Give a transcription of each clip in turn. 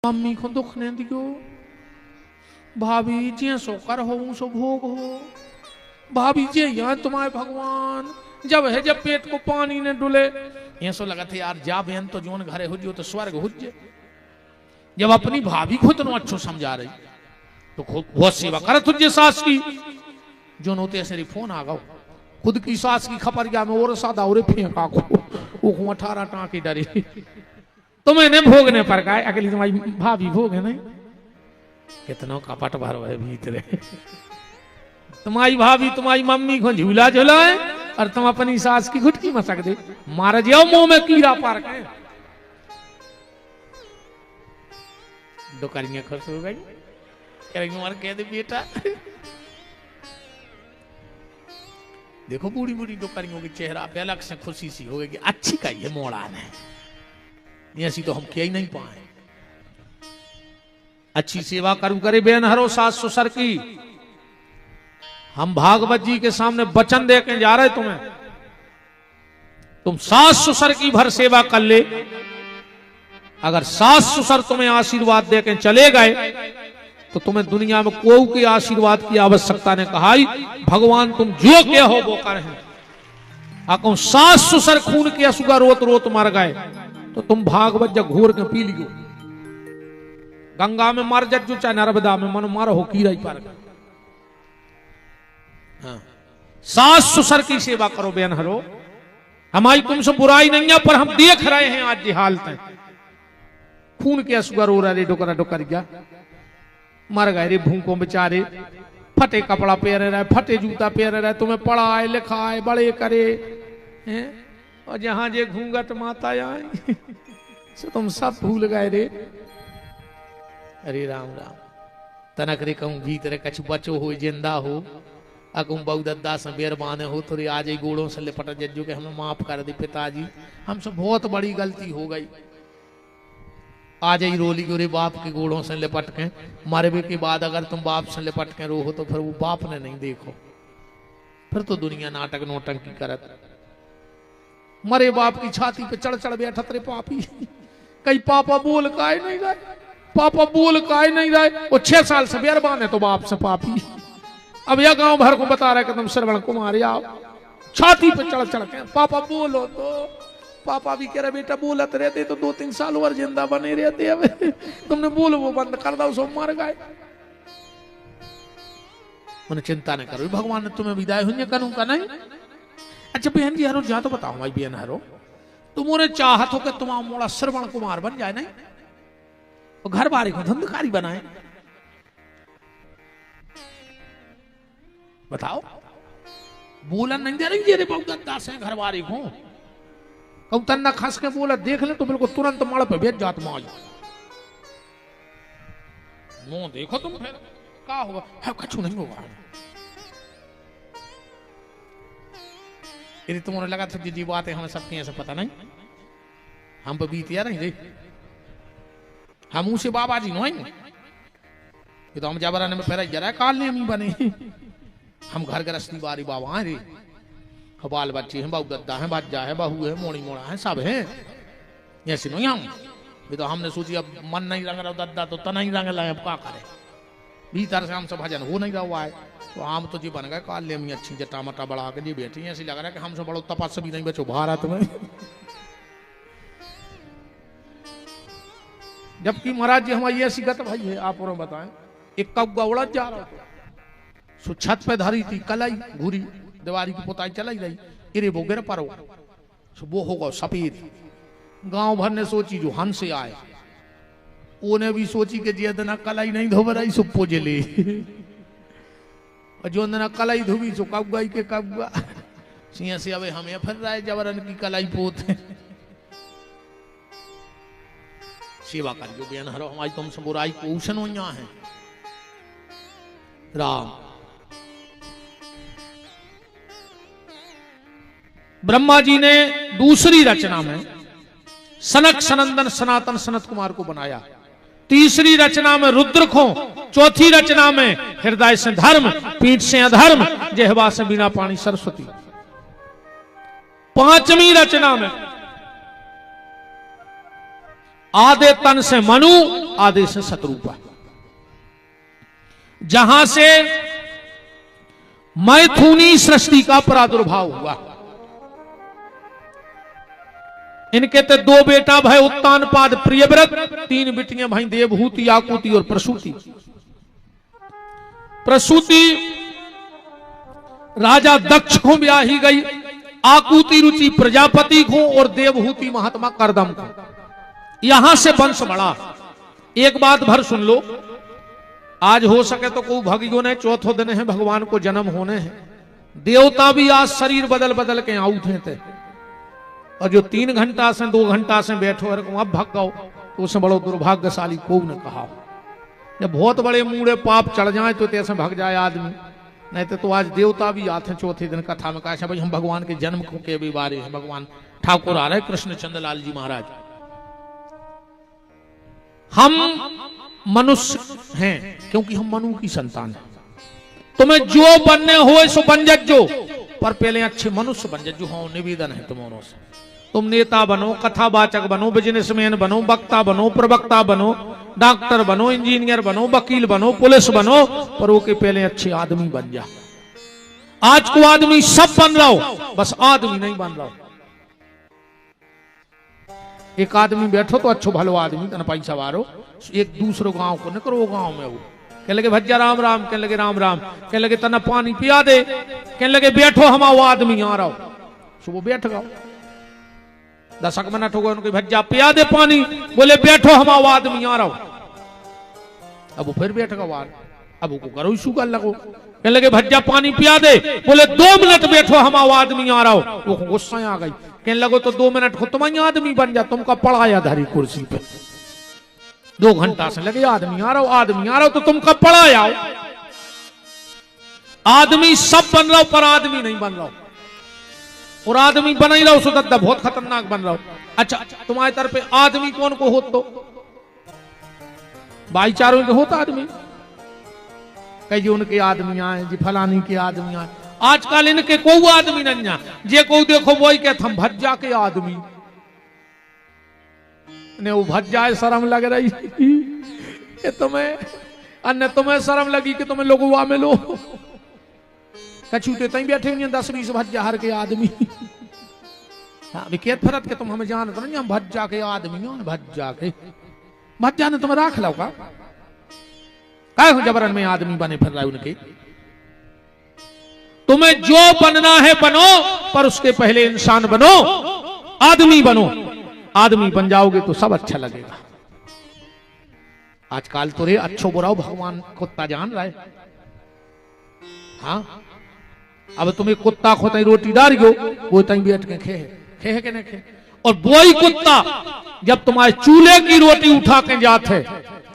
Mummy को दुख ने दियो, भाभी जी सो कर हो सो भोग हो, भाभी जी यहाँ तुम्हारे भगवान जब है जब पेट को पानी ने डुले ये सो लगा थे यार जा बहन तो जोन घरे हो तो स्वर्ग हो जाए। जब अपनी भाभी को इतना अच्छो समझा रही तो बहुत सेवा कर तुझे सास की जो नोते ऐसे फोन आ गो खुद की सास की खपर गया मैं और सादा और फेंका को वो 18 टाँके डरे तो मैंने भोगने पर कहा अकेली तुम्हारी भाभी भोग है नहीं कितना कपट भर है भीतरे तुम्हारी भाभी तुम्हारी मम्मी को झूला झुलाए और तुम अपनी सास की घुटकी मसक दे मार जाओ मुंह में कीड़ा पार के दुकानियां खुश हो गई करेंगे मार कह दे बेटा देखो बूढ़ी बूढ़ी दुकानियों के चेहरा पे अलग से खुशी सी हो गई कि अच्छी का ये मोड़ान है ये ऐसी तो हम क्या ही नहीं पाए। अच्छी सेवा करू करे बेन हरो सास ससुर की। हम भागवत जी के सामने वचन दे के जा रहे तुम्हें तुम सास ससुर की भर सेवा कर ले। अगर सास ससुर तुम्हें आशीर्वाद दे के चले गए तो तुम्हें दुनिया में कोई के आशीर्वाद की आवश्यकता ने कहा भगवान तुम जो क्या हो वो कर है। सास ससुर खून के असुगा रोत रोत मर गए तो तुम भागवत जब घोर के पी लियो गंगा में मर जट जो चाहे नर्मदा में मन मारो हो कीड़ा ही पार गए। हाँ। सास ससुर की सेवा करो बेन हरो हमारी तुमसे बुराई नहीं है पर हम देख रहे हैं आज की हालत है खून के असुगा रो रहे डोकरा डोकर गया मर गए रे भूखों बेचारे फटे कपड़ा पहने रहे फटे जूता पहने रहे तुम्हें पढ़ाए लिखाए बड़े करे हैं और जहां जे घूंघट माता आए तो तुम सब भूल गए रे। अरे राम राम तनक रे कहूं भीतर कछ बचो हो जिंदा हो अकुम बहुदद्दा से बेरबाने हो थोड़ी आज ही गोड़ों से लिपट जज्जो के हमें माफ कर दी पिताजी हमसे बहुत बड़ी गलती हो गई। आज ही रोली गोरे बाप के गोड़ों से लिपट के मरवे के बाद अगर तुम बाप से लिपट के रो हो तो फिर वो बाप ने नहीं देखो फिर तो दुनिया नाटक नोटंकी करत मरे बाप की छाती पे चढ़ चढ़ बैठा तेरे पापी कई पापा बोल काहे नहीं रहे पापा बोल काहे नहीं रहे वो 6 साल से बेरबान है तो बाप से पापी अब यह गांव भर को बता रहा है कि तुम श्रवण कुमार आओ छाती पे चढ़ चढ़ के पापा बोलो तो पापा भी कह रहे बेटा बोलत रहते तो 2-3 साल और जिंदा बने रहते अब तुमने बोल वो बंद कर दो सो मर गए। उन्हें चिंता नहीं करो भगवान ने तुम्हें विदाई हुई करूं का नहीं। अच्छा बहन जी हरो जा तो बताओ भाई बहन हरो तुम उन्हें चाहत हो कि तुम मोड़ा श्रवण कुमार बन जाए नहीं तो घर बारी को धंधकारी बनाए बताओ बोला नहीं दे रही जेरे बहुत दास है घर बारी को कहूं तन्ना खस के बोला देख ले तो बिल्कुल तुरंत मड़ पे भेज जात मौज मुंह देखो तुम फिर क्या होगा है कछु नहीं होगा। यदि तुम्हें लगा था जी बात है हमें सबकी ऐसे पता नहीं हम पे बीतिया नहीं दे हम उसे बाबा जी नहीं ये तो हम जबराने में पहले जरा काल ने हम बने हम घर गृहस्थी बारी बाबा रे बाल बच्चे हैं बहु दद्दा है बच्चा है बहू है मोड़ी मोड़ा है सब है ऐसे नहीं हम ये तो हमने सोची अब मन नहीं रंग रहा दद्दा तो तना ही रंग लाए अब क्या करे भीतर से हमसे भजन हो नहीं रहा है तो आम तो जी बन गए काल ले अच्छी जटा मटा बढ़ा के जी बैठी ऐसी लग रहा है कि हमसे बड़ो तपस्या भी नहीं बचो भारत में जबकि महाराज जी हमारी ऐसी गत भाई है आप और बताएं एक कौवा उड़ा जा रहा था छत पे धरी थी कलाई घूरी दीवारी की पोताई चलाई रही इरे वो गिर परो वो होगा सफेद गांव भर ने सोची जो हंस से आए उन्हें भी सोची कि जी ना कलाई नहीं धोब रही सो पोजले और जो ना कलाई धोबी सो कौआ के कौआ सिंह से अब हमें फिर रहा है जबरन की कलाई पोत सेवा करियो बेन हरो हमारी तुमसे बुराई पोषण हो यहाँ है। राम ब्रह्मा जी ने दूसरी रचना में सनक सनंदन सनातन सनत कुमार को बनाया, तीसरी रचना में रुद्र को, चौथी रचना में हृदय से धर्म पीठ से अधर्म जेहवा से बिना पानी सरस्वती, पांचवी रचना में आधे तन से मनु, आधे से शत्रुपा। जहां से मैथुनी सृष्टि का प्रादुर्भाव हुआ। इनके तो दो बेटा भय उत्तानपाद प्रियव्रत, तीन बेटियां भाई देवहूति, आकुति और प्रसूति। प्रसूति राजा दक्ष को ब्याही गई, आकुति रुचि प्रजापति को और देवहूति महात्मा करदम को। यहां से वंश बढ़ा। एक बात भर सुन लो, आज हो सके तो कोई भगियों ने चौथो दिन है भगवान को जन्म होने हैं। देवता भी आज शरीर बदल बदल के आउट थे, और जो 3 घंटा से 2 घंटा से बैठो अब भग गओ, तो उससे बड़ो दुर्भाग्यशाली को न कहा। जब बहुत बड़े मूड़े पाप चढ़ जाए तो तैसे भग जाए आदमी, नहीं तो आज देवता भी आते हैं चौथे दिन कथा में। कहा भाई हम भगवान के जन्म के भी बारे हैं, भगवान ठाकुर आ रहे कृष्ण चंद्रलाल जी महाराज। हम मनुष्य हैं क्योंकि हम मनु की संतान है। तुम्हें जो बनने हो सो बन जो, पर पहले अच्छे मनुष्य बन जो। हाँ, निवेदन है तुम्हारों से, तुम नेता बनो, कथावाचक बनो, बिजनेसमैन बनो, वक्ता बनो, प्रवक्ता बनो, डॉक्टर बनो, इंजीनियर बनो, वकील बनो, पुलिस बनो, पर वो के पहले अच्छे आदमी बन जा। आज को आदमी सब बन रहा हो, बस आदमी नहीं बन रहा हो। एक आदमी बैठो तो अच्छो भलो आदमी तन पैसा वारो, एक दूसरे गांव को निकलो, वो गांव में वो कह लगे भज्जा राम राम, कह लगे राम राम, कह लगे तना पानी पिया दे, कह लगे बैठो हम वो आदमी आ रहा हो। सुबह बैठ गओ, 10 मिनट हो गए, उनके भज्जा पिया दे पानी, बोले बैठो हम वो आदमी आ रहा हो। अब वो फिर बैठ गवा, अब वो करो शुगर लगो, कह लगे भज्जा पानी पिया दे, बोले 2 मिनट बैठो हम वो आदमी आ रहा हो। वो गुस्सा आ गई, कहने लगो तो 2 मिनट को तुम आदमी बन जा, तुमका पढ़ाया धारी कुर्सी पे। 2 घंटा से लगे आदमी आ रहा हो, आदमी आ रहा हो, तो तुम कब पढ़ा आओ। आदमी सब बन रहा हो, पर आदमी नहीं बन रहा हो। और आदमी बना ही रहा हो सो दद्दा बहुत खतरनाक बन रहा हो। अच्छा, तुम्हारे तरफ पे आदमी कौन को हो, तो भाईचारों के होता आदमी, कई जी उनके आदमी आए जी, फलानी के आदमी आए। आजकल इनके कोई आदमी नहीं, जे को देखो वही कहते हम भज्जा के आदमी ने। वो भज्जा शर्म लग रही कि तुम्हें, अन्य तुम्हें शर्म लगी कि तुम्हें लोगों में लो कछूते तई बैठे हुए 10-20 भज्जा हर के आदमी। हाँ, विकेत फरत के तुम हमें जानते नहीं, हम भज्जा के आदमी हो। भज्जा ने तुम्हें राख लो का हो जबरन में आदमी बने फिर रहा है उनके। तुम्हें जो बनना है बनो, पर उसके पहले इंसान बनो, आदमी बनो। आदमी बन जाओगे तो सब अच्छा लगेगा। आजकल तो रे अच्छो बुराओ भगवान कुत्ता जान रहा है। हाँ, अब तुम्हें कुत्ता खोता रोटी डाल गो, वो तई बैठ के खे के नहीं खे। और वही कुत्ता जब तुम्हारे चूल्हे की रोटी उठा के जाते,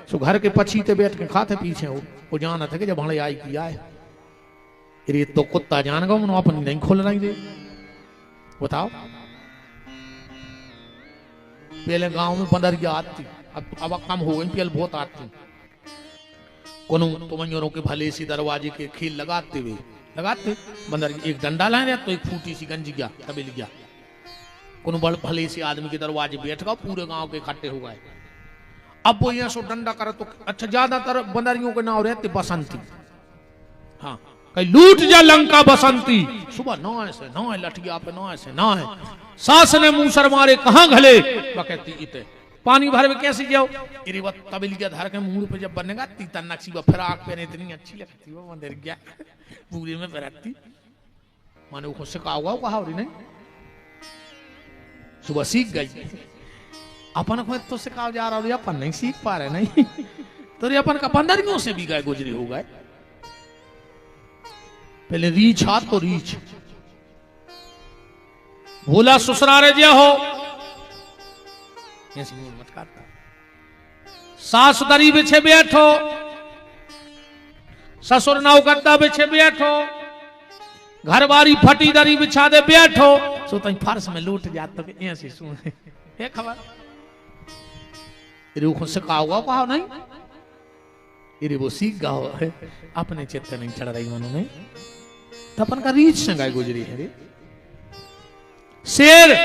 तो घर के पछीते बैठ के खाते पीछे वो जाना था कि जब हमारे आई किया है। ये तो कुत्ता जान गो, मन अपनी नहीं खोल रही दे। बताओ, पहले गांव में बंदरिया आती, अब कम हो गई, पहले बहुत आती। कोनो तुमों के भले सी दरवाजे के खील लगाते बंदर, एक डंडा लाए तो एक फूटी सी गंजी गया, तबेल गया। कोनो भले से आदमी के दरवाजे बैठ गए, पूरे गांव के इकट्ठे हो गए। अब वो यहाँ सो डंडा करे तो अच्छा, ज्यादातर बंदरियों के नाम रहते बसंती। हाँ, कहीं लूट जा लंका बसंती, सुबह 9 से 9 लठिया पे 9 से 9 सास ने मूसर मारे कहाँ घले, कहती इते पानी भर में कैसे जाओ। तबेलिया धर के मुंह पे जब बनेगा तीता नक्सी व फिराक पहने इतनी अच्छी लगती वो मंदिर गया पूरे में पहनती, माने वो सिखाओगा कहा नहीं, सुबह सीख गई। अपन को तो सिखाओ जा रहा, अपन नहीं सीख पा रहे नहीं तो अपन का 15 से भी गए गुजरी हो गए। पहले रीछ हाथ तो रीछ भोला ससुरारे जे हो, मत करता। सास दरी बिछे बैठो, ससुर नाव गद्दा बिछे बैठो, घर बारी फटी दरी बिछा दे बैठो, सो तई फर्श में लूट जात तो ऐसे सुन है खबर। इरे को सिखाओगा कहा नहीं, इरे वो सीख गाओ है, अपने चित्त नहीं चढ़ रही मनो में, तो अपन का रीछ से गाय गुजरी है। शेर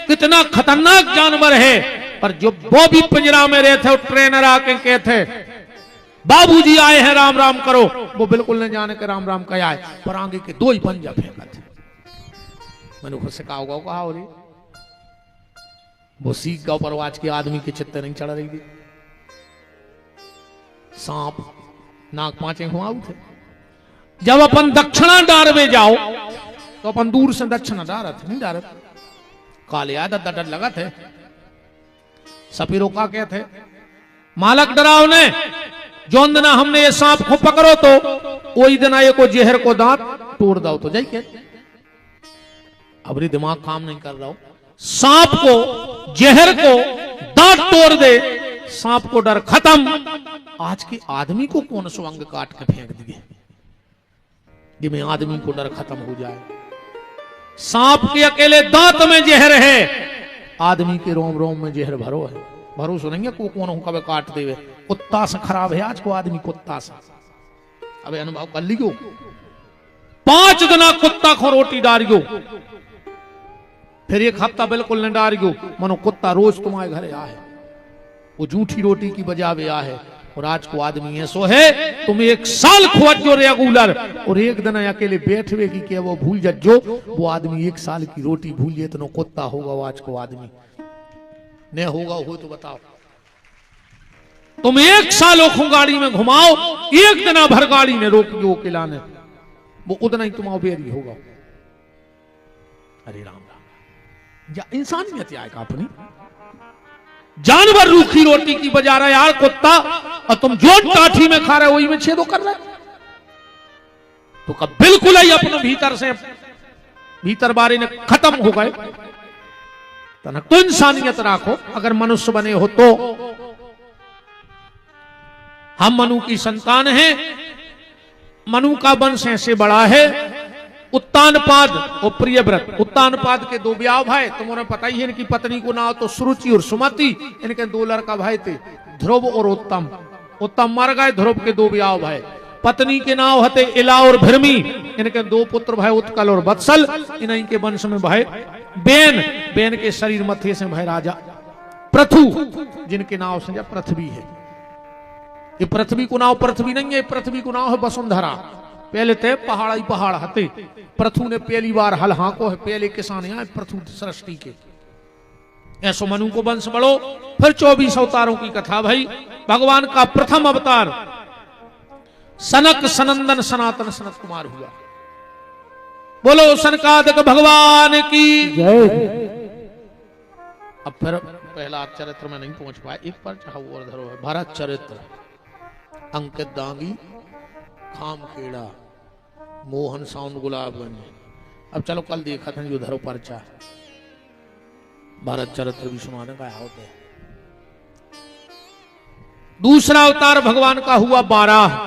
कितना खतरनाक जानवर है, पर जो वो भी पिंजरा में रहे थे, ट्रेनर आके कहते बाबूजी आए हैं राम राम करो, वो बिल्कुल नहीं जाने के राम राम कहा है, पर आगे के दो ही पंजा फेंका थे। मैंने खुद से कहा होगा, कहा हो रही वो सीख गांव पर आज के आदमी के चित्ते नहीं चढ़ रही थी। सांप नाक पांचे घुमाऊ थे। जब अपन दक्षिणा डारवे जाओ तो अपन दूर से दक्षिणा डारत नहीं डारत, काले याद डर लगा थे। सपीरो का क्या थे, मालक डराव ने जोन दिना हमने ये सांप को पकड़ो तो वही दिना ये को जहर को दांत तोड़ दो तो जाइए। अबरी दिमाग काम नहीं कर रहा हो, सांप को जहर को दांत तोड़ दे, सांप को डर खत्म। आज के आदमी को कौन स्वंग काट के फेंक दिए जिसमें आदमी को डर खत्म हो जाए। सांप के अकेले दांत में जहर है, आदमी के रोम रोम में जहर भरो है। भरो सुनेंगे को कौन हो कभी काट देवे। कुत्ता से खराब है आज को आदमी, कुत्ता से। अबे अनुभव कर लियो, 5 दिन कुत्ता को रोटी डारियो, फिर 1 हफ्ता बिल्कुल न डारियो, मनो कुत्ता रोज तुम्हारे घरे आए, वो झूठी रोटी की बजावे आए। और आज को आदमी ऐसो है, तुम 1 साल खुआजो रेगुलर और 1 दिन अकेले बैठवे की क्या वो भूल जो, वो आदमी 1 साल की रोटी भूलिए तो कुत्ता होगा वो आज को आदमी नहीं होगा। हो तो बताओ, तुम 1 साल ओखों गाड़ी में घुमाओ, 1 दिन भर गाड़ी ने रोक दो किलाने, वो उतना ही तुम्हारा बेरी होगा। अरे राम राम, या इंसानियत आएगा अपनी। जानवर रूखी रोटी की बजा रहा है यार कुत्ता, और तुम जो टाठी में खा रहे हो वही में छेदो कर रहे, तो कब बिल्कुल ही अपने भीतर से भीतर बारे ने खत्म हो गए। तो इंसानियत राखो, अगर मनुष्य बने हो तो। हम मनु की संतान हैं, मनु का वंश ऐसे बड़ा है। उत्तानपाद और प्रियव्रत, उत्तानपाद के 2 ब्याह भाई, तुम्हें पता ही है। इनकी पत्नी को नाम तो सुरुचि और सुमति, इनके 2 लड़का भाई थे, ध्रुव और उत्तम। उत्तम मर गए, ध्रुव के 2 ब्याह भाई। पत्नी के नाम हते इला और भृमी, इनके 2 पुत्र भाई उत्कल और वत्सल। इनके वंश में भाई बेन, बेन के शरीर मथे से भाई राजा पृथु, जिनके नाम से पृथ्वी है। ये पृथ्वी को नाम पृथ्वी नहीं है, पृथ्वी को नाम है वसुंधरा। पहले थे पहाड़ ही पहाड़ हते, पृथु ने पहली बार हल हाको है, पहले किसान यहाँ पृथु सृष्टि के। ऐसो मनु को वंश बढ़ो। फिर 24 अवतारों की कथा भाई। भगवान का प्रथम अवतार सनक सनंदन सनातन सनत कुमार हुआ। बोलो सनकादिक भगवान की जय। अब फिर पहला चरित्र में नहीं पहुंच पाए, एक पर चाह और धरो है भरत चरित्र। अंकित दांगी, खाम खेड़ा, मोहन साउंड गुलाबगंज। अब चलो कल देखा था जो धरो पर्चा, भारत चरित्र भी सुनाने का होता है। दूसरा अवतार भगवान का हुआ 12।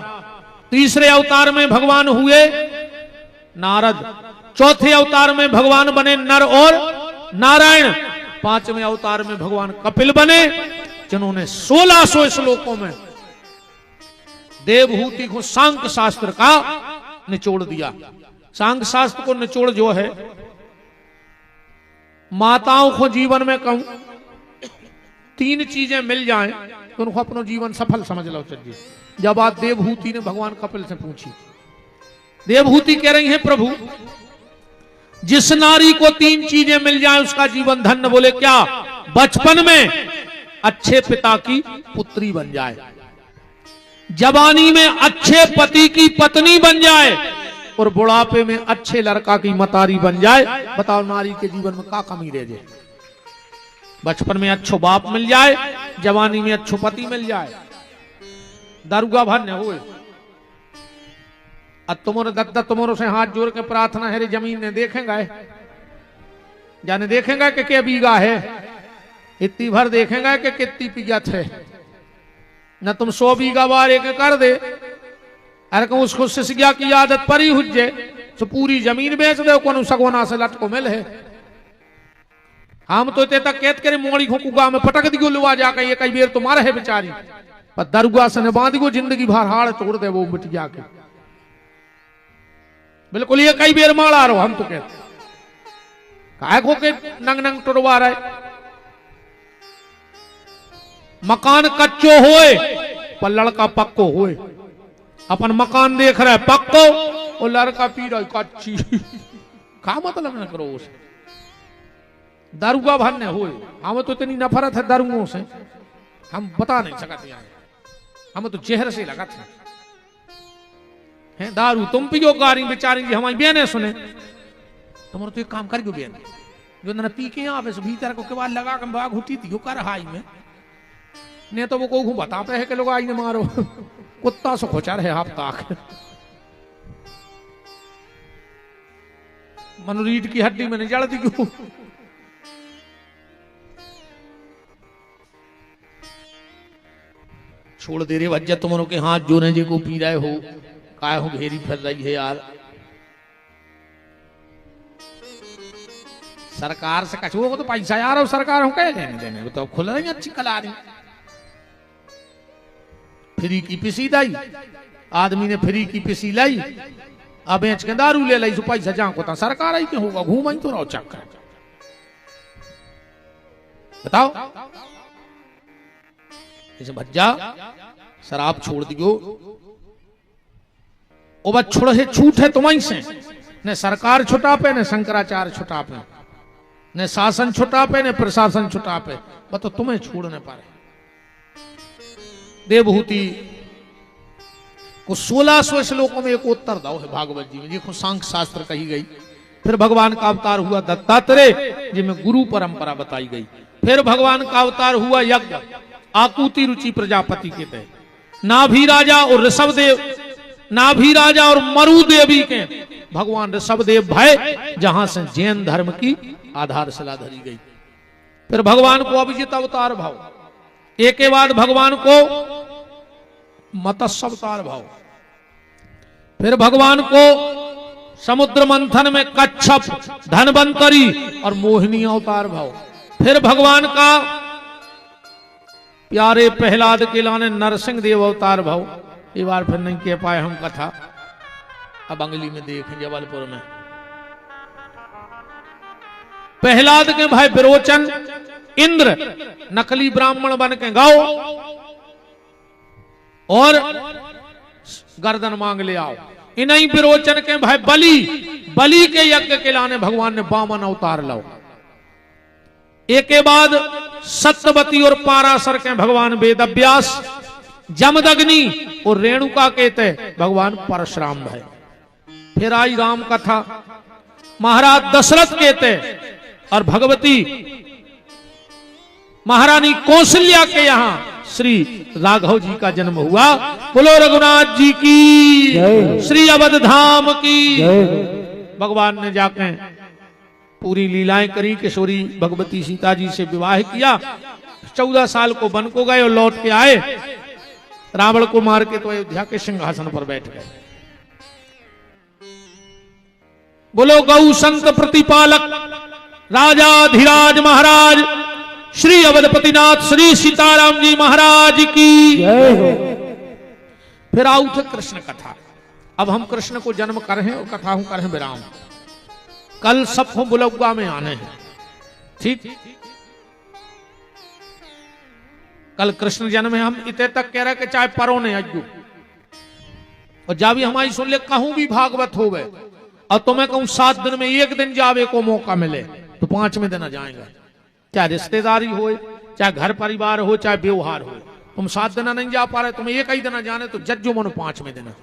तीसरे अवतार में भगवान हुए नारद। चौथे अवतार में भगवान बने नर और नारायण। 5वें अवतार में भगवान कपिल बने, जिन्होंने 1600 श्लोकों में देवहूति को सांख्य शास्त्र का निचोड़ दिया। सांख्य शास्त्र को निचोड़ जो है, माताओं को जीवन में कहूं 3 चीजें मिल जाएं तो उनको अपना जीवन सफल समझ लो। चलिए, जब बात देवहूति ने भगवान कपिल से पूछी, देवहूति कह रही है प्रभु जिस नारी को 3 चीजें मिल जाएं उसका जीवन धन्य। बोले क्या? बचपन में अच्छे पिता की पुत्री बन जाए, जवानी में अच्छे पति की पत्नी बन जाए, और बुढ़ापे में अच्छे लड़का की मतारी बन जाए। बताओ नारी के जीवन में क्या कमी रह जाए? बचपन में अच्छो बाप मिल जाए, जवानी में अच्छो पति मिल जाए, दारुगा भन्य हुए। अब तुम्हारे दत्ता तुम्हारों से हाथ जोड़ के प्रार्थना है, जमीन ने देखेंगे, जाने देखेंगे कि क्या बीघा है, इतनी भर देखेंगे कि कितनी पियत है। न तुम 100 बीघा बार एक कर दे, अरे को उसको सिसगिया की आदत परी हुज्जे तो पूरी जमीन बेच दे, को सगवना से लट को मिल है। हम तो इतने तक कहते करे मोड़ी को कुगा में पटक दियो लुआ जाकर, ये कई बेर तो मारे है बेचारी, पर दरगाह से बांध गो जिंदगी भर हाड़ तोड़ दे वो मिट जाके। बिल्कुल ये कई बेर मारा रहो। हम तो कहते काय को के नंग नंग टुरवा रहे। मकान कच्चो होए पर लड़का पक्को होए। अपन मकान देख रहा है पक्को और लड़का पी रहा है कच्ची। का मतलब न करो उसे। दारूगा भरने होए, हमें तो इतनी नफरत है दारुओं से, हम बता नहीं सकते हैं। हमें तो चेहरे से लगा था है दारू तुम पियो गारी बेचारी जी हमारी बहने सुने तुम तो एक काम कर गो बहन जो ना पी के आवे भीतर को के बाद लगा के बाग हुटी थी कर हाई में ने तो वो को बता पे है कि लोग आई ने मारो कुत्ता से खोचा रहे आप ताक मनोरीट की हड्डी मैंने जड़ दी क्यों। छोड़ दे रे वजह तुमरों के हाथ जो ने जी को पी रहे हो काय हो घेरी फिर रही है यार। सरकार से कछ वो तो पैसा यार और सरकार हम कह लेने देने तो खुल रही अच्छी कला रही। फ्री की पिसी लाई आदमी ने फ्री की पिसी लाई अब बेच के दारू ले लाई तो पैसा जहां को सरकार आई के होगा घूम आई तो रहो चक्कर बताओ। इसे भज्जा शराब छोड़ दियो ओ बस छोड़ से छूट है तुम्हारी से न सरकार छुटा पे न शंकराचार्य छुटा पे न शासन छुटा पे न प्रशासन छुटा पे बस तो तुम्हें छोड़ने पारे। देवभूति को 1600 श्लोकों में एक उत्तर दाव है भागवत जी में देखो सांख्य शास्त्र कही गई। फिर भगवान का अवतार हुआ दत्तात्रेय जिसमें गुरु परंपरा बताई गई। फिर भगवान का अवतार हुआ यज्ञ आकुति रुचि प्रजापति के तय नाभि राजा और ऋषभदेव नाभि राजा और मरु देवी के भगवान ऋषभदेव भय जहां से जैन धर्म की आधारशिला धरी गई। फिर भगवान को अभिजित अवतार भाव एक के बाद भगवान को मत्स्य अवतार भाव। फिर भगवान को समुद्र मंथन में कच्छप धनवंतरी और मोहिनी अवतार भाव। फिर भगवान का प्यारे प्रहलाद के लाने नरसिंह देव अवतार भाव। ये बार फिर नहीं कह पाए हम कथा अब अंगली में देखें जबलपुर में प्रहलाद के भाई विरोचन इंद्र नकली ब्राह्मण बन के गाओ और गर्दन मांग ले आओ। इन्हीं विरोचन के भाई बलि के यज्ञ के लाने भगवान ने वामन अवतार लाओ। एक के बाद सत्यवती और पाराशर के भगवान वेदव्यास जमदग्नि और रेणुका के तय भगवान परशुराम भाई। फिर आई राम कथा महाराज दशरथ के तय और भगवती महारानी कौशल्या के यहां श्री राघव जी का जन्म हुआ। बोलो रघुनाथ जी की श्री अवध धाम की। भगवान ने जाके पूरी लीलाएं करी किशोरी भगवती सीता जी से विवाह किया। 14 साल को वन को गए और लौट के आए रावण को मार के तो अयोध्या के सिंहासन पर बैठ गए। बोलो गौ संत प्रतिपालक राजा धीराज महाराज श्री अवधपतिनाथ श्री सीताराम जी महाराज की। फिर आउ थे कृष्ण कथा। अब हम कृष्ण को जन्म कर हैं और कथा हूं कर हैं विराम। कल सब को बुलौगा में आने हैं ठीक। कल कृष्ण जन्म है हम इतने तक कह रहे कि चाहे परो ने अज्जू और जा भी हमारी सुन ले कहूं भी भागवत हो गए और तुम्हें कहूं 7 दिन में 1 दिन जावे को मौका मिले तो 5वें दिन आ जाएंगे। चाहे रिश्तेदारी हो चाहे घर परिवार हो चाहे व्यवहार हो तुम 7 दिन नहीं जा पा रहे तुम्हें 1 ही दिन जाने तो जज्जो मनो 5वें दिन।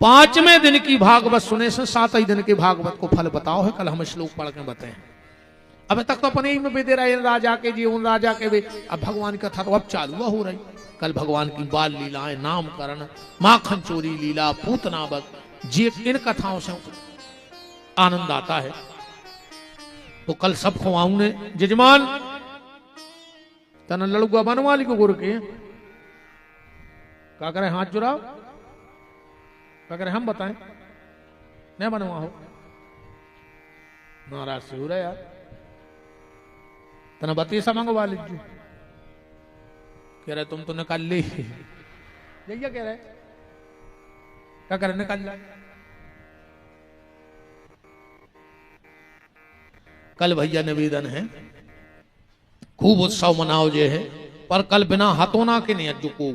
5वें दिन की भागवत सुने से 7 ही दिन के भागवत को फल बताओ है। कल हम श्लोक पढ़ के बताए अभी तक तो अपने ही में बेदे रहे राजा के जी उन राजा के भी अब भगवान की कथा तो अब चालू हो रही। कल भगवान की बाल लीलाएं नामकरण माखन चोरी लीला पूतनावत जी इन कथाओं से आनंद आता है। तो कल सब खुआऊ ने जजमान तना लड़ुआ बनवाली को गुरु के क्या करे हाथ जुड़ाओ क्या करे हम बताएं नहीं बनवा हो नाराज से हो रहा यार तना बती सा मंगवा लीजिए। कह रहे तुम तो निकाल ली भैया कह रहे क्या करे निकाल ला। कल भैया निवेदन है खूब उत्सव मनाओ जे है पर कल बिना हथोना के नहीं अज्जू को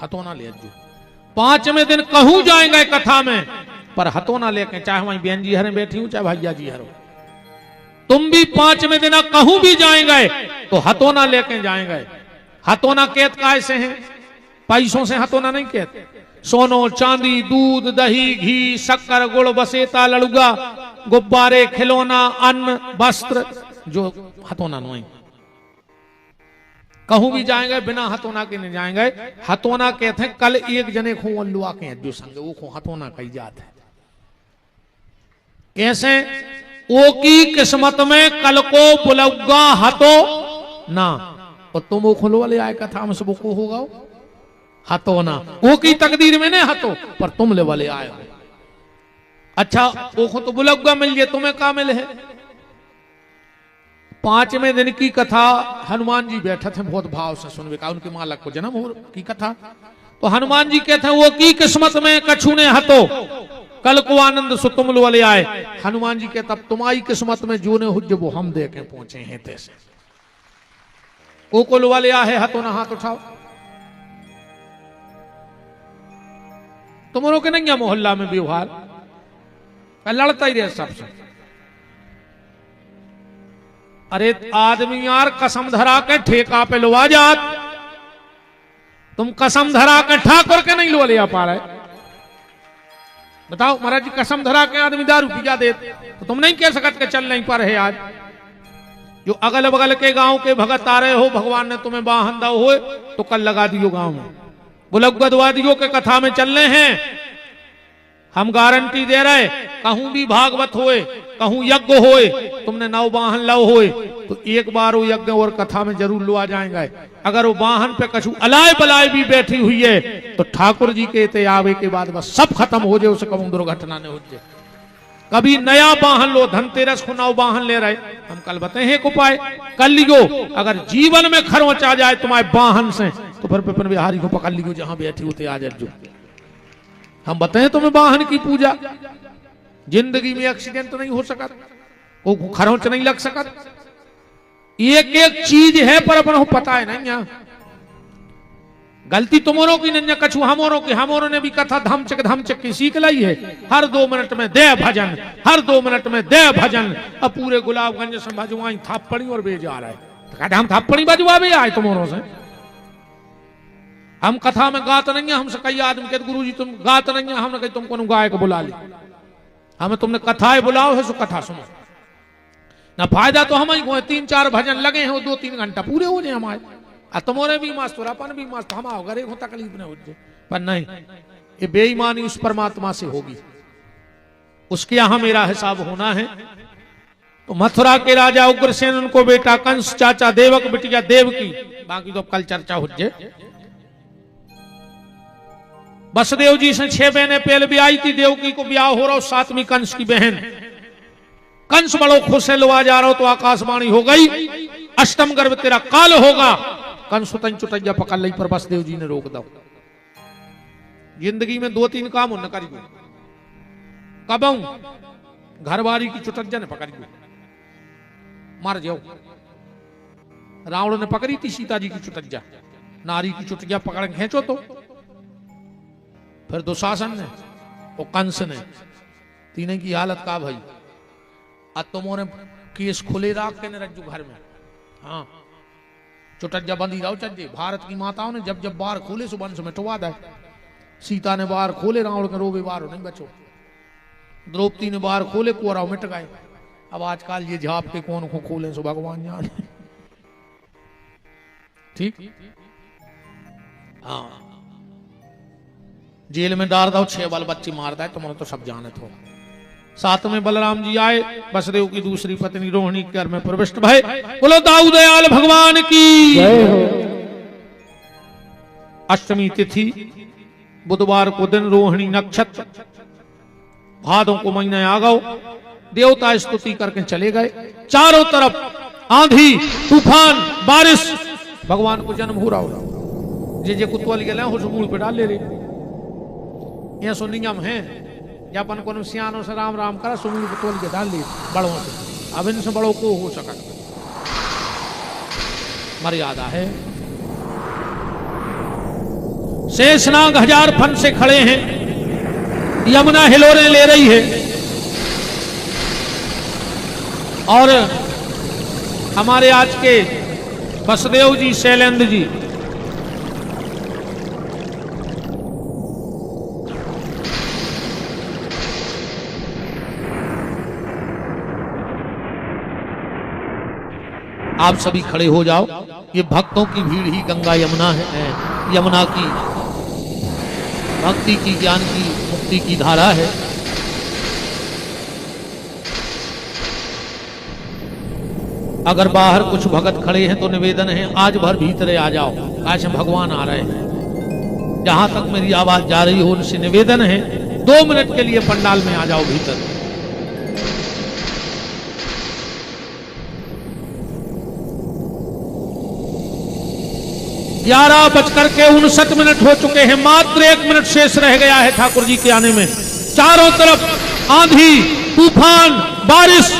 हथोना ले अज्जू। 5वें दिन कहूं जाएंगे कथा में, पर हथोना लेके, चाहे वहीं बहन जी हरे बैठी हूं, चाहे भैया जी हरो, तुम भी 5वें दिन कहूं भी जाएंगे तो हथोना लेके जाएंगे। हथोना कहत कैसे हैं? पैसों से हथोना नहीं कहते। सोनो चांदी, दूध, दही, घी, शक्कर, गुड़, बसेता, लड़ुगा, गुब्बारे, खिलौना, अन्न, वस्त्र, जो हथोना नहीं। कहूं भी जाएंगे बिना हथोना के नहीं जाएंगे। हथोना कहते हैं कल एक जने को अल्लुआ के जो संग वो को हथोना कही जाते हैं। कैसे? ओ की किस्मत में कल को बुलौगा हतो ना, और तुम वो खुलो वाले आए कथा में सब को होगा हतो ना। वो की तकदीर में नहीं हतो, पर तुम ले वाले आए हो। अच्छा वो को तो बुलौगा मिल गया, तुम्हें का मिले है? 5वें दिन की कथा हनुमान जी बैठे थे, बहुत भाव से सुनवे का, उनके मालक को जन्म हो की कथा। तो हनुमान जी कहते हैं वो की किस्मत में कछु ने हतो, कल को आनंद सुतुमल वाले आए। हनुमान जी कहते अब तुम्हारी किस्मत में जो ने हुज वो हम दे के पहुंचे हैं तैसे। कोकुल वाले आए हतो ना, हाथ उठाओ। तुमरों के नहीं मोहल्ला में व्यवहार लड़ता ही रहे सबसे। अरे आदमी यार कसम धरा के ठेका पे लुआ जात, तुम कसम धरा के ठाकुर के नहीं लो लिया पा रहे। बताओ महाराज जी, कसम धरा के आदमी दारू पिया दे तो तुम नहीं कह सकते कि चल नहीं पा रहे। आज जो अगल बगल के गांव के भगत आ रहे हो, भगवान ने तुम्हें वाहन दा हो तो कल लगा दियो गांव में। बुलगदवादियों के कथा में चलने हैं, हम गारंटी दे रहे। कहूं भी भागवत होए, कहूं यज्ञ होए, तुमने नौ वाहन लो होए तो एक बार वो यज्ञ और कथा में जरूर लो आ जाएंगे। अगर वो वाहन पे कछु अलाय बलाय भी बैठी हुई है तो ठाकुर जी के ते आवे के बाद बस सब खत्म हो जाए, उसे कभी दुर्घटना नहीं हो जाए। कभी नया वाहन लो, धनतेरस को नौ वाहन ले रहे, हम कल बताए हैं उपाय कर लियो। अगर जीवन में खरोच आ जाए तुम्हारे वाहन से तो फिर विपिन बिहारी को पकड़ लियो, जहां बैठी होते आ जाए। हम बताएं तुम्हें वाहन की पूजा, जिंदगी में एक्सीडेंट नहीं हो सका, को खरोंच नहीं लग सका। एक एक चीज है पर अपन पता है नहीं। गलती तुमों की नहीं, कछु हमोरों की। हमोरों ने भी कथा धमचक की सीख लाई है। हर 2 मिनट में दे भजन, हर 2 मिनट में दे भजन। अब पूरे गुलाबगंज से भजवाई थापड़ी और बेजा रहा है। हम थापड़ी बजवा भी आए तुमोरों से। हम कथा में गात नहीं है। हमसे कई आदमी कहते गुरु जी तुम गात नहीं है, हमने कही तुमको गायक बुला ली। हमें तुमने कथाएं बुलाओ है सो कथा सुनो ना। फायदा तो हम ही को 3-4 भजन लगे हैं, 2-3 घंटा पूरे हो जाए हमारे। तुम्हारे भी मस्त, अपन भी मस्त, हम आओ गरीब हो तकलीफ नहीं हो जाए। पर नहीं, ये बेईमानी उस परमात्मा से होगी, उसके यहां मेरा हिसाब होना है। तो मथुरा के राजा उग्रसेन, उनको बेटा कंस, चाचा देवक, बिटिया देवकी, बाकी तो कल चर्चा हो जाए। वसुदेव जी से 6 बहनें पहले भी आई थी। देवकी को ब्याह हो रहा हो, 7वीं कंस की बहन। कंस बड़ो खुश है, लुआ जा रहा हो तो आकाशवाणी हो गई, अष्टम गर्भ तेरा काल होगा। कंस सुतन चुटैया पकड़ ली, पर वसुदेव जी ने रोक दो। जिंदगी में 2-3 काम न करियो। कबऊ घरवारी की चुटैया ने पकड़ी, मार जाओ। रावण ने पकड़ी थी सीता जी की चुटैया, नारी की चुटैया पकड़ खींचो तो। फिर दुशासन ने और कंस ने, तीनों की हालत का भाई। अब तुमों ने केस खुले राख के रज्जू घर में। हाँ, चुटैया बंदी रहो चज्जे। भारत की माताओं ने जब जब बार खोले सो वंश मिटवा दे। सीता ने बार खोले, रावण के रोबे बार नहीं बचो। द्रौपदी ने बार खोले, कोराव मिट गए। अब आजकल ये झाप के कौन को खोले सो भगवान जाने। ठीक, हाँ, जेल में डाल दो, 6 बाल बच्चे मार दे, तुम तो सब जानते हो। साथ में बलराम जी आए, वसुदेव की दूसरी पत्नी रोहिणी के घर में प्रविष्ट भय। बोलो दाऊ दयाल भगवान की। अष्टमी तिथि बुधवार को दिन, रोहिणी नक्षत्र, भादों को महीना आ गओ। देवता स्तुति करके चले गए। चारों तरफ आंधी, तूफान, बारिश। भगवान को जन्म हो रहा हो, जे कुतवाली गए हो मूल पे डाल ले रहे। यह सो नियम है, जब अपन को सियानों से राम राम करा, सुमूल कुतवाली के डाल ली बड़ों से। अब इनसे बड़ों को हो सका मर्यादा है। शेषनाग 1000 फन से खड़े हैं, यमुना हिलोरें ले रही है और हमारे आज के बसदेव जी, शैलेंद्र जी आप सभी खड़े हो जाओ। ये भक्तों की भीड़ ही गंगा यमुना है, यमुना की भक्ति की, ज्ञान की, मुक्ति की धारा है। अगर बाहर कुछ भगत खड़े हैं तो निवेदन है आज भर भीतरे आ जाओ, आज भगवान आ रहे हैं। जहां तक मेरी आवाज जा रही हो उनसे निवेदन है 2 मिनट के लिए पंडाल में आ जाओ भीतर। 11:59 हो चुके हैं, मात्र 1 मिनट शेष रह गया है ठाकुर जी के आने में। चारों तरफ आंधी, तूफान, बारिश।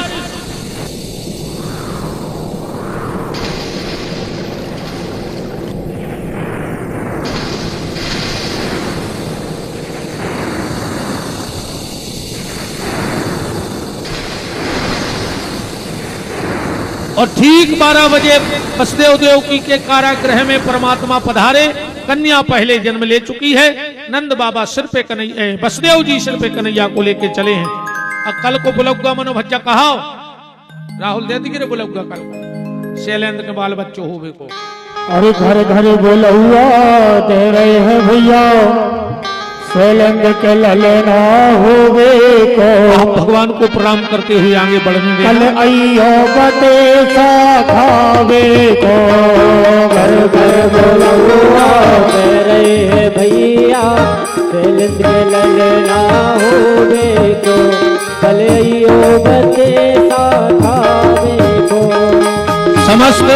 और ठीक 12 बजे बसदेव देवकी के कारागृह में परमात्मा पधारे। कन्या पहले जन्म ले चुकी है। नंद बाबा सिर पे कन्हैया, बसदेव जी सिर पे कन्हैया को लेके चले हैं। अब कल को बुलौगा मनोभज्जा कहा राहुल दे दी बुलौगा कल शैलेंद्र के बाल बच्चों होवे को। अरे घर घर बुलौआ दे रहे हैं भैया, शैलेंद्र के ललना होवे को। आप भगवान को प्रणाम करते हुए आगे बढ़ने कल अयो बते सा खावे को। घर घर बुलौआ दे रहे हैं भैया, शैलेंद्र के ललना होवे को। कल अयो बते सा खावे को। समस्त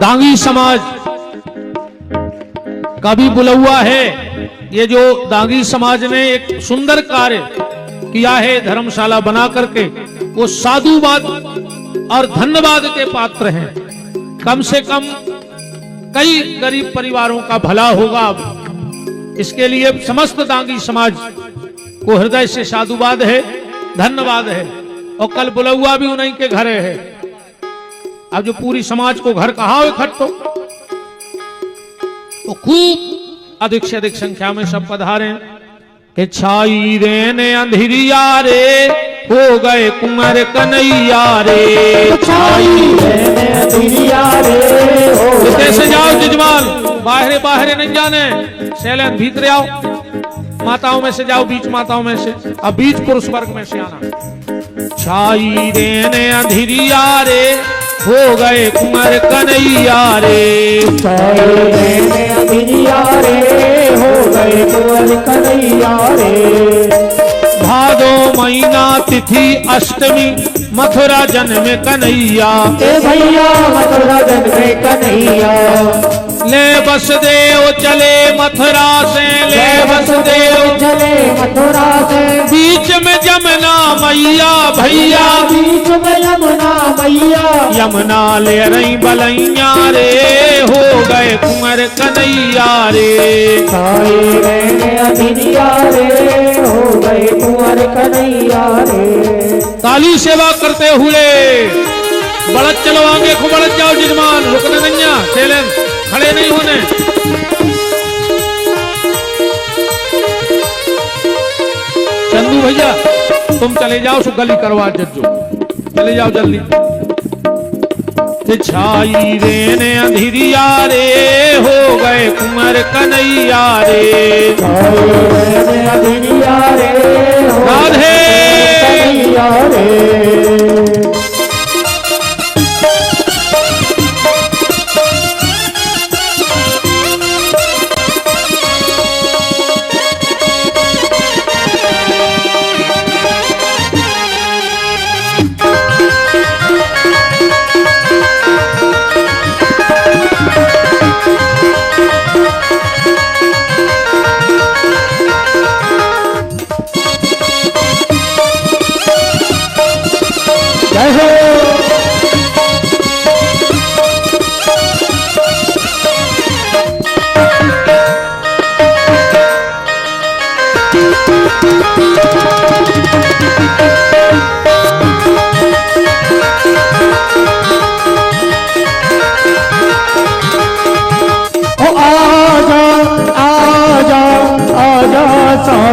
दांगी समाज का भी बुलौआ है। ये जो दांगी समाज ने एक सुंदर कार्य किया है धर्मशाला बना करके, वो साधुवाद और धन्यवाद के पात्र हैं। कम से कम कई गरीब परिवारों का भला होगा। इसके लिए समस्त दांगी समाज को हृदय से साधुवाद है, धन्यवाद है। और कल बुलौआ भी उन्हीं के घरे है। अब जो पूरी समाज को घर कहा इकट्ठो, तो खूब अधिक से अधिक संख्या में सब पधारे। कि छाई रेने अंधेरिया रे, हो गए कुंवर कन्हैया रे। छाई रेने अंधेरिया रे, कैसे जाओ जजमान, बाहरे बाहरे नहीं जाने। शैलेंद्र भीतर आओ, माताओं में से जाओ, बीच माताओं में से, अब बीच पुरुष वर्ग में से आना। छाई रेने अंधेरिया रे, हो गए कुंवर कन्हैया रे। छाई रेने अंधेरिया रे, हो गए कुंवर कन्हैया रे। भादो महीना तिथि अष्टमी, मथुरा जन्म कन्हैया। ए भैया मथुरा जन्म कन्हैया। ले बसदेव चले मथुरा से, ले बसदेव चले मथुरा से। बीच में यमुना मैया भैया, बीच में यमुना मैया। यमुना ले रही बलैया रे, हो गए कुंवर कन्हैया रे। छाई रेने अंधेरिया रे, हो गए कुंवर कन्हैया रे। ताली सेवा करते हुए बढ़त चलो आगे को बढ़त जाओ जजमान, रुकने नहीं। शैलेंद्र खड़े नहीं होने। चंदू भैया तुम चले जाओ, सो गली करवा जज्जो, चले जाओ जल्दी। छाई रेने अंधेरिया रे, हो गए कुंवर कन्हैया रे। छाई रेने अंधेरिया रे, राधे कन्हैया रे।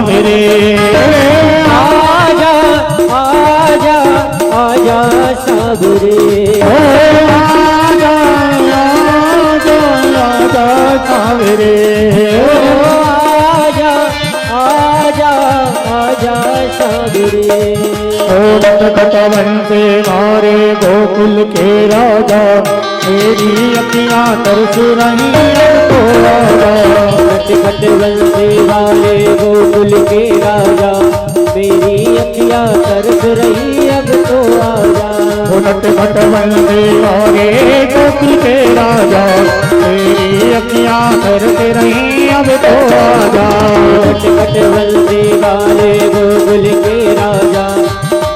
मेरे आजा आजा आजा सागरे आजा आजा आजा सागरे आजा आजा आजा सागरे कटवन से मारे गोकुल के राजा मेरी अखियां तरस रही तो राजा कटवन से वाले गोकुल के राजा मेरी अखियां तरस रही अब तो आजा कटवन से मारे गोकुल के राजा मेरी अखियां तरस रही अब तो आजा कटवन से वाले गोकुल के राजा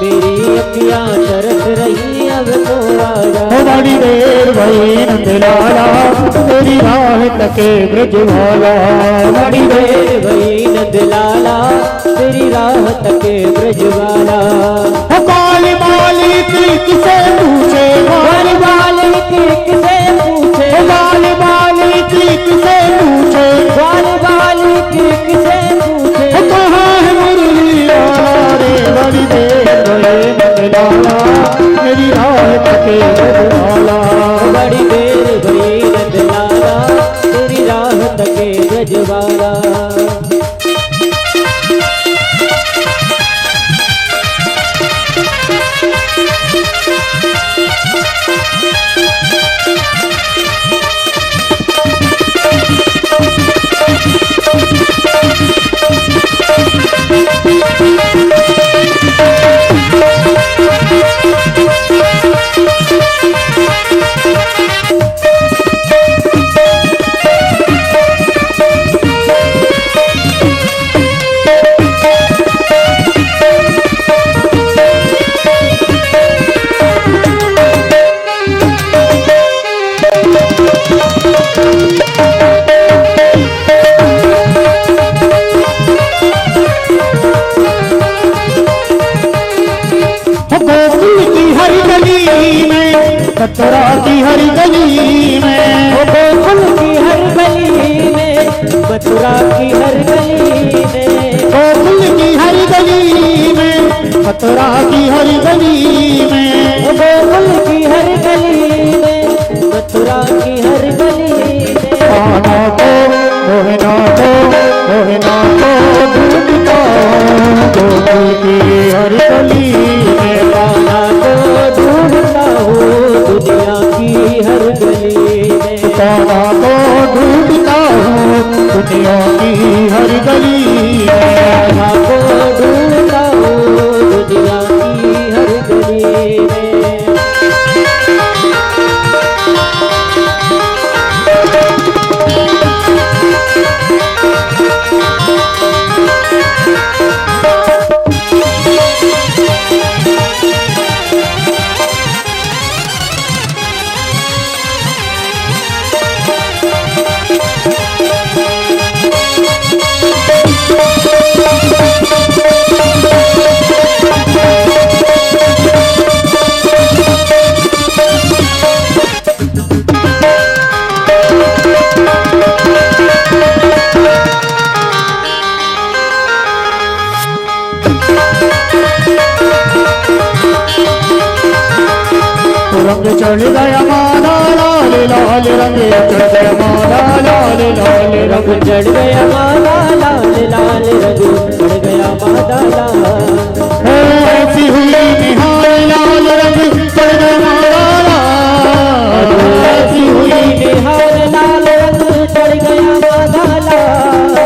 मेरी अखियां तरस रही अब तो आजा बड़ी देर भई नंद लाला तेरी राह तके ब्रज वाला बड़ी देर भई नंद लाला तेरी राह तके ब्रज वाला काली माली किसे पूछे वाली वाली किसे पूछे काली माली किसे पूछे वाली वाली किसे पूछे कहाँ है मुरली वाला रे बड़ी देर भई नंद लाला मेरी राह तके ब्रज वाला बड़ी देर भई नंद लाला तेरी राह तके ब्रज वाला कतरा की हरी गली में गोकुल की हर गली में मथुरा की हर गली में गोकुल की हरी गली में कतरा की हरी गली में गोकुल की हर गली में मथुरा की हर गली में पाना को मोहना को मोहना को ढूंढता गोकुल की हरी गली में पाना को ढूंढता हूँ दुनिया की हर गली में पाना को ढूंढता हूँ दुनिया की हर गली में पाना को ढूंढता हूँ दुनिया की हर गली में रंग चढ़ गया माला लाल लाल रंग चढ़ गया माला लाल लाल रंग चढ़ गया माला लाल लाल रंग चढ़ गया माला लाल ऐसी हुई निहाल लाल रंग चढ़ गया माला लाल ऐसी हुई निहाल लाल रंग चढ़ गया माला लाल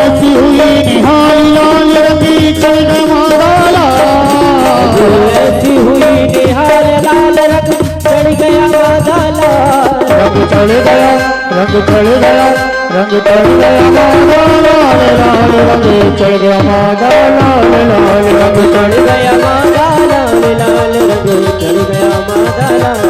ऐसी हुई निहाल लाल रंग चढ़ गया माला लाल ऐसी हुई निहाल लाल रंग चढ़ गया माला लाल रंग चढ़ गया रंग चढ़ गया रंग चढ़ गया माला लाल लाल रंग चढ़ गया माला लाल लाल रंग चढ़ गया माला लाल लाल रंग चढ़ गया माला लाल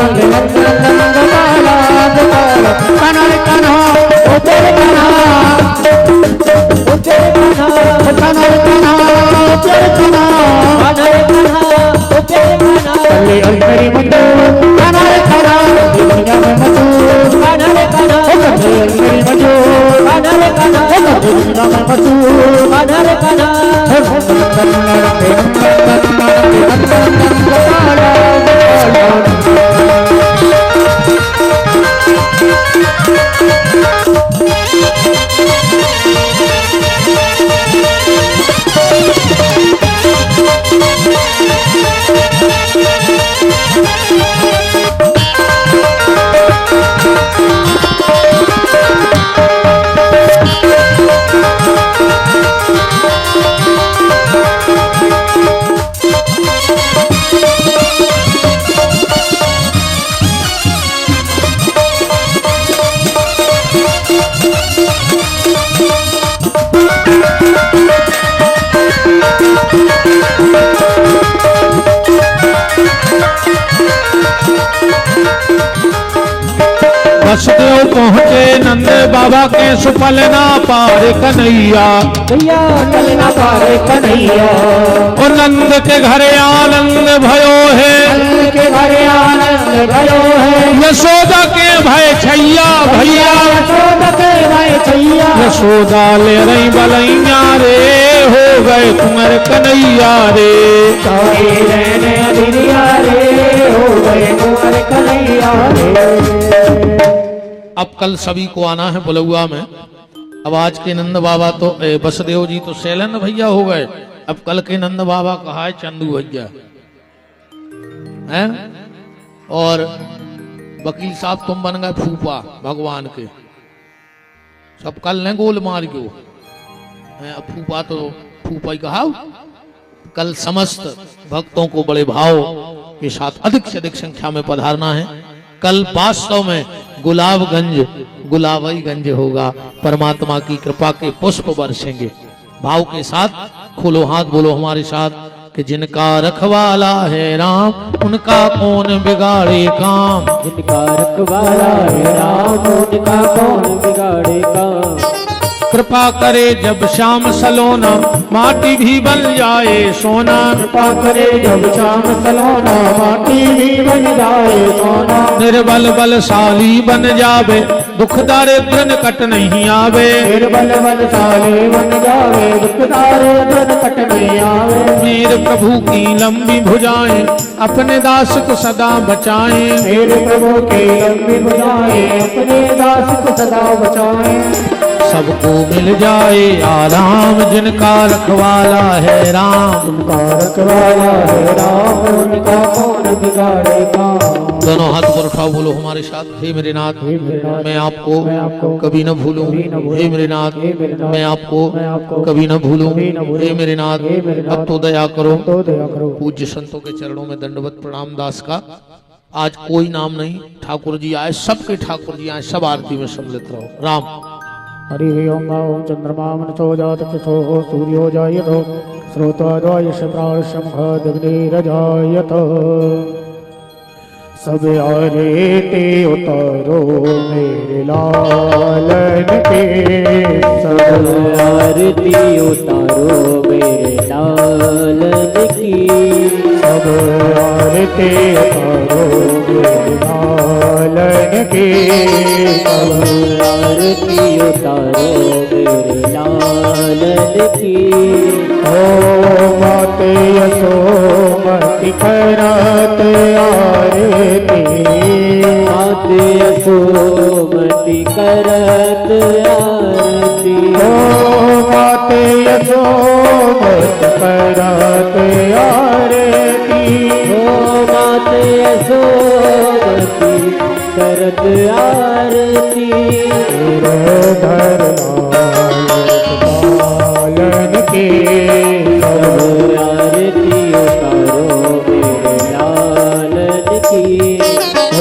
रंग नंद नंद काला काला कान्हा रे कान्हा ओ तेरे कान्हा ओ तेरे कान्हा कान्हा रे कान्हा ओ तेरे कान्हा कान्हा रे कान्हा ओ तेरे कान्हा अल्ली अल्ली मंदो कान्हा रे कान्हा दुनिया में मधु कान्हा रे कान्हा अल्ली अल्ली मंदो कान्हा रे कान्हा दुनिया में मधु कान्हा रे कान्हा वसुदेव पहुँचे नंद बाबा के सुपल ना पार कन्हैया भैया चलना पारे कन्हैया और नंद के घरे आनंद भयो है नंद के घरे आनंद भयो है यशोदा के भय छैया भैया यशोदा के भाई छैया यशोदा ले रही बलैया रे हो गए कुंवर कन्हैया रे सारे रहने अधिरिया रे हो गए कुंवर कन्हैया रे। अब कल सभी को आना है बुलुआ में। अब आज के नंद बाबा तो वसुदेव जी तो सैलन भैया हो गए, अब कल के नंद बाबा कहा है चंदू भैया हैं, और वकील साहब तुम बन गए फूफा भगवान के, सब कल ने गोल मार गयो हैं। अब फूफा तो फूफा ही कहा। कल समस्त भक्तों को बड़े भाव के साथ अधिक से अधिक संख्या में पधारना है। कल वास्तव में गुलाबईगंज होगा, परमात्मा की कृपा के पुष्प बरसेंगे। भाव के साथ खोलो हाथ, बोलो हमारे साथ कि जिनका रखवाला है राम, उनका कौन बिगाड़े काम। जिनका रखवाला है राम, उनका कौन बिगाड़े काम। कृपा करे जब श्याम सलोना, माटी भी बन जाए सोना। कृपा करे जब श्याम सलोना, माटी भी बन जाए सोना। निर्बल बलशाली बन जावे, दुख दारिद्र निकट नहीं आवे। निर्बल बलशाली बन जावे, दुख दारिद्र निकट नहीं आवे। मेरे प्रभु की लंबी भुजाएं, अपने दास को सदा बचाएं। मेरे प्रभु की लंबी भुजाएं, अपने दास को सदा बचाएं। सबको मिल जाए आराम, जिनका रखवाला है राम। उनका रखवाला है राम, उनका कौन बिगाड़े काम। दोनों हाथ पर उठाओ, बोलो हमारे साथ। हे मेरे नाथ, मैं आपको कभी न भूलूं। हे मेरे नाथ, मैं आपको कभी न भूलूं। हे मेरे नाथ, अब तो दया करो। पूज्य संतों के चरणों में दंडवत प्रणाम। दास का आज कोई नाम नहीं, ठाकुर जी आए, सबके ठाकुर जी आए, सब आरती में सम्मिलित रहो। राम हरि ओम। ओम चंद्रमा मनसो जात चक्षो सूर्यो जायत, श्रोताद्वायश प्राणशंखदग्निरजायत। सब आरती उतारो मेरे लालन के, सब आरती उतारो मेरे लालन की। सब आरती उतारो मेरे लालन के। सब आरती उतारो मेरे लालन की। ओ माते यशोमति करत आरती, माते यशोमति करत आरती। ओ माते यशोमति करत आरती। ओ माते यशोमति करत आरती। तेरे धर्मालन के, सब आरती उतारो मेरे लालन की। ओ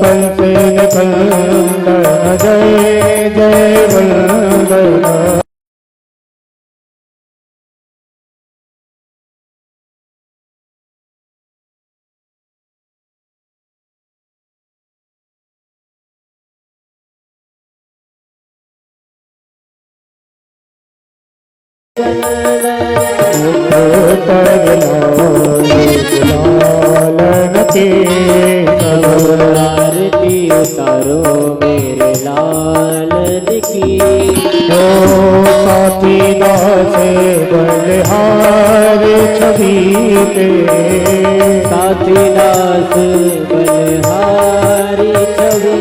कंसन कंदन जय जय वंदना। लालन के आरती उतारो मेरे लाल की जो साथी दासे बलिहार छवि के साथी दास बलिहारी छवि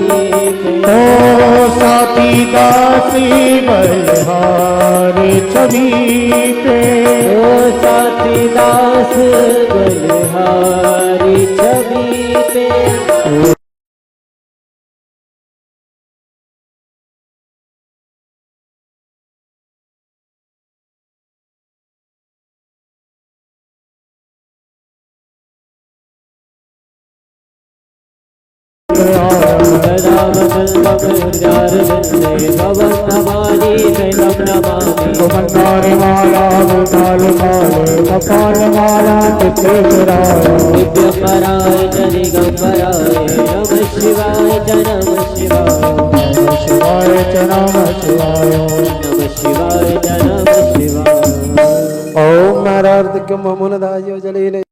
ओ साथी दासी बलिहार छवि पे ओ साथी दास बलिहारी छवि पे सदा वदन मगर बंदे भवन हमारी शैलम नमामि बंदारे माला गोपाल माले कपाल माला चित्रेश्वराय दिव्य पराय निगंबराय नमः शिवाय च नमः शिवाय शिवाय च नमः शिवाय नमः शिवाय च नमः शिवाय ओम नारायण ममुनदायो जलीले